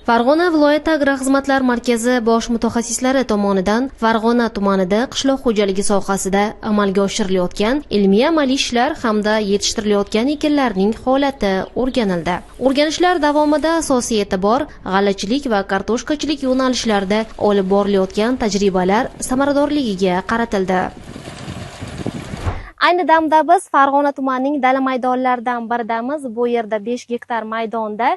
Farg'ona viloyati agroxizmatlar markazi bosh mutaxassislari tomonidan Farg'ona tumanida qishloq xo'jaligi sohasida amalga oshirilayotgan ilmiy-amaliy ishlar hamda yetishtirilayotgan ekinlarning holati o'rganildi. O'rganishlar davomida asosiy e'tibor g'allachilik va kartoshkachilik yo'nalishlarida olib borilayotgan tajribalar samaradorligiga qaratildi. Ayni damda biz Farg'ona tumanining dala maydonlaridan biridamiz. Bu yerda 5 gektar maydonda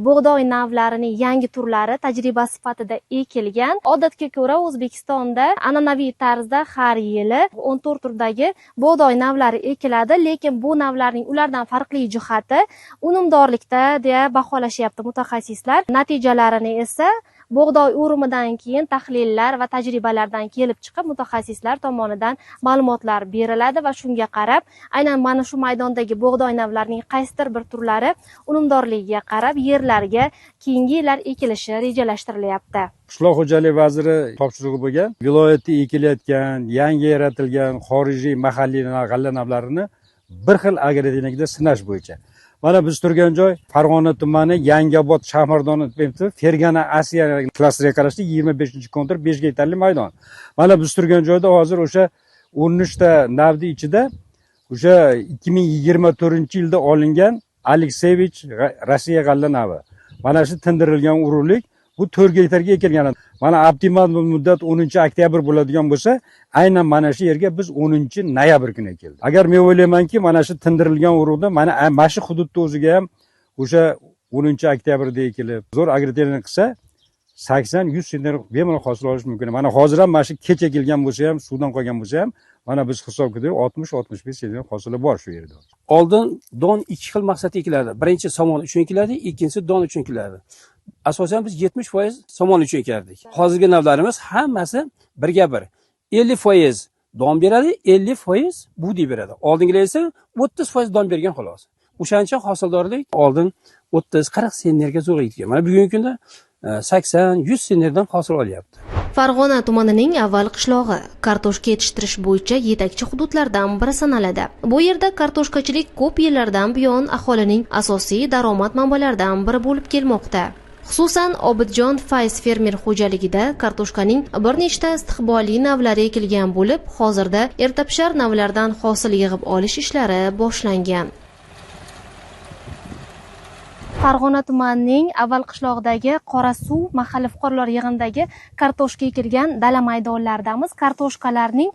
bug'doy navlarining yangi turlari tajriba sifatida ekilgan. Odatga ko'ra O'zbekistonda an'anaviy tarzda har yili 14 turdagi bug'doy navlari ekiladi, lekin bu navlarning ulardan farqli jihati unumdorlikda deya baholashyapti mutaxassislar. Natijalarini esa bug'doy o'rimidan keyin tahlillar va tajribalardan kelib chiqib mutaxassislar tomonidan ma'lumotlar beriladi va shunga qarab aynan mana shu maydondagi bug'doy navlarining qaysidir bir turlari unumdorligiga qarab yerlarga keyingi yillar ekilishi rejalashtirilyapti. Qishloq xo'jaligi vaziri topshirig'i bo'lgan viloyatda ekilayotgan yangi yaratilgan xorijiy mahalliy g'alla navlarini bir xil agrotexnikada sinash bo'yicha. Mana biz turgan joy Farg'ona tumani Yangiobod Shahmardoni Fergana Asiya klasteriga qarashli 25-kontur 5 gektarli maydon. Mana biz turgan joyda hozir o'sha 13 ta navdi ichida o'sha 2024-yilda olingan Alekseyevich Rossiya g'alla navi. Mana shu tindirilgan urug'lik bu 4 gektarga ekilgan. Mana optimal muddat 10-oktyabr bo'ladigan bo'lsa, aynan mana shu yerga biz 10-noyabr kuni keldik. Agar men o'ylaymanki, mana shu tindirilgan urug'da mana shu hududda o'ziga ham o'sha 10-oktyabrda ekilib, zo'r agrotexnik qilsa 80-100 sentar bemalol hosil olish mumkin. Mana hozir ham mana shu kech ekilgan bo'lsa ham, suvdan qolgan bo'lsa ham, mana biz hisob qildik 60-65 sentar hosili bor shu yerda. Oldin don ikki xil maqsadda ekiladi. Birinchi somon uchun ekiladi, ikkinchisi don uchun ekiladi. Asosan biz 70% somon uchun ekardik. Hozirgi navlarimiz hammasi birga bir. 50% don beradi, 50% bug'doy beradi. Oldingilar esa 30% don bergan xolos. O'shancha hosildorlik oldin 30-40 sentarga zo'raydi. Mana bugungi kunda 80-100 sentardan hosil olyapti. Farg'ona tumanining avval qishlog'i kartoshka yetishtirish bo'yicha yetakchi hududlardan biri sanaladi. Bu yerda kartoshkachilik ko'p yillardan buyon aholining asosiy daromad manbalaridan biri bo'lib kelmoqda. Xususan, Obidjon Fayz fermer xo'jaligida kartoshkaning bir nechta istiqbolli navlari ekilgan bo'lib, hozirda ertapishar navlardan hosil yig'ib olish ishlari boshlangan. Farg'ona tumanining avval qishlog'idagi Qorasuv mahalla fuqarolar yig'inidagi kartoshka ekilgan dala maydonlaridamiz. Kartoshkalarning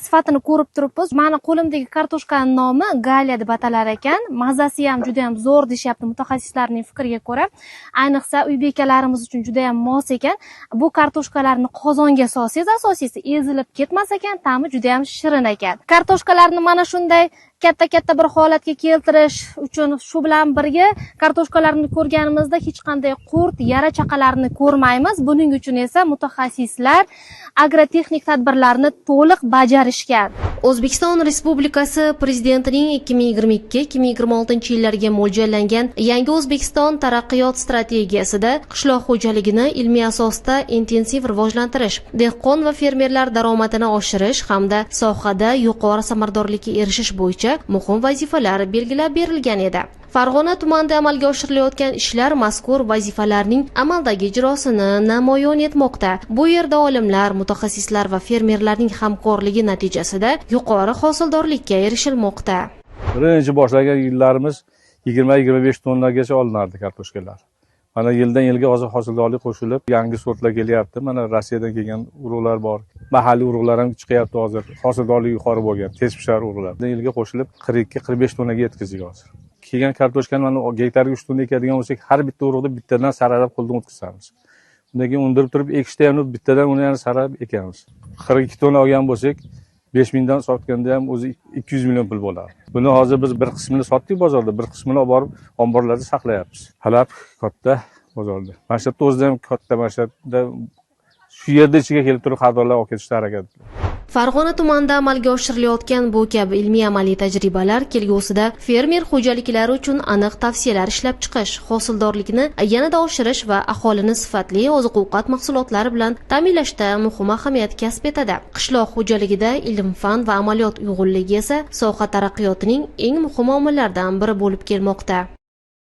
sifatini ko'rib turibmiz. Mana qo'limdagi kartoshkaning nomi Galya deb atalar ekan. Mazasi ham juda ham zo'r deyapti mutaxassislarning fikriga ko'ra. Ayniqsa uy bekalarimiz uchun juda ham mos ekan. Bu kartoshkalarni qozonga solsangiz, asosiysi ezilib ketmas ekan, ta'mi juda ham shirin ekan. Kartoshkalarni mana shunday katta bir holatga keltirish uchun shu bilan birga kartoshkalarni ko'rganimizda hech qanday qurt, yara chaqalarni ko'rmaymiz. Buning uchun esa mutaxassislar agrotexnik tadbirlarni to'liq bajarishgan. O'zbekiston Respublikasi Prezidentining 2022-2026 yillarga mo'ljallangan Yangi O'zbekiston taraqqiyot strategiyasida qishloq xo'jaligini ilmiy asosda intensiv rivojlantirish, dehqon va fermerlar daromadini oshirish hamda sohada yuqori samaradorlikka erishish bo'yicha muhim vazifalar belgilab berilgan edi. Farg'ona tumanida amalga oshirilayotgan ishlar mazkur vazifalarning amaldagi ijrosini namoyon etmoqda. Bu yerda olimlar, mutaxassislar va fermerlarning hamkorligi natijasida yuqori hosildorlikka erishilmoqda. Birinchi boshlagan yillarimiz 20-25 tonnagacha olinardi kartoshkalar. Mana yildan yilga hozir hosildorlik qo'shilib, yangi sortlar kelyapti. Mana Rossiyadan kelgan urug'lar bor. Mahalliy urug'lar ham chiqyapti hozir. Hosildorligi yuqori bo'lgan, tez pishar urug'lar. Yilga qo'shilib 42-45 tonnaga yetkazdik hozir. Kelgan kartoshkani mana gektarga 3 tonna ekadigan bo'lsak, har bitta urug'da bittadan saralab qo'ldan o'tkazamiz. Undan keyin undirib turib ekishda ham bittadan uni yana saralab ekamiz. 42 tonna olgan bo'lsak, 5000 dan sotganda ham o'zi 200 million pul bo'ladi. Buni hozir biz bir qismini sotdik bozorda, bir qismini olib borib omborlarda saqlayapmiz. Talab katta bozorda. Mashhadda o'zida ham katta mashhadda shu yerda ichiga kelib turib xaridorlar olib ketishga harakat. Farg'ona tumanida amalga oshirilayotgan bu kabi ilmiy-amaliy tajribalar kelgusida fermer xo'jaliklari uchun aniq tavsiyalar ishlab chiqish, hosildorlikni yanada oshirish va aholini sifatli oziq-ovqat mahsulotlari bilan ta'minlashda muhim ahamiyat kasb etadi. Qishloq xo'jaligida ilm-fan va amaliyot uyg'unligi esa soha taraqqiyotining eng muhim omillaridan biri bo'lib kelmoqda.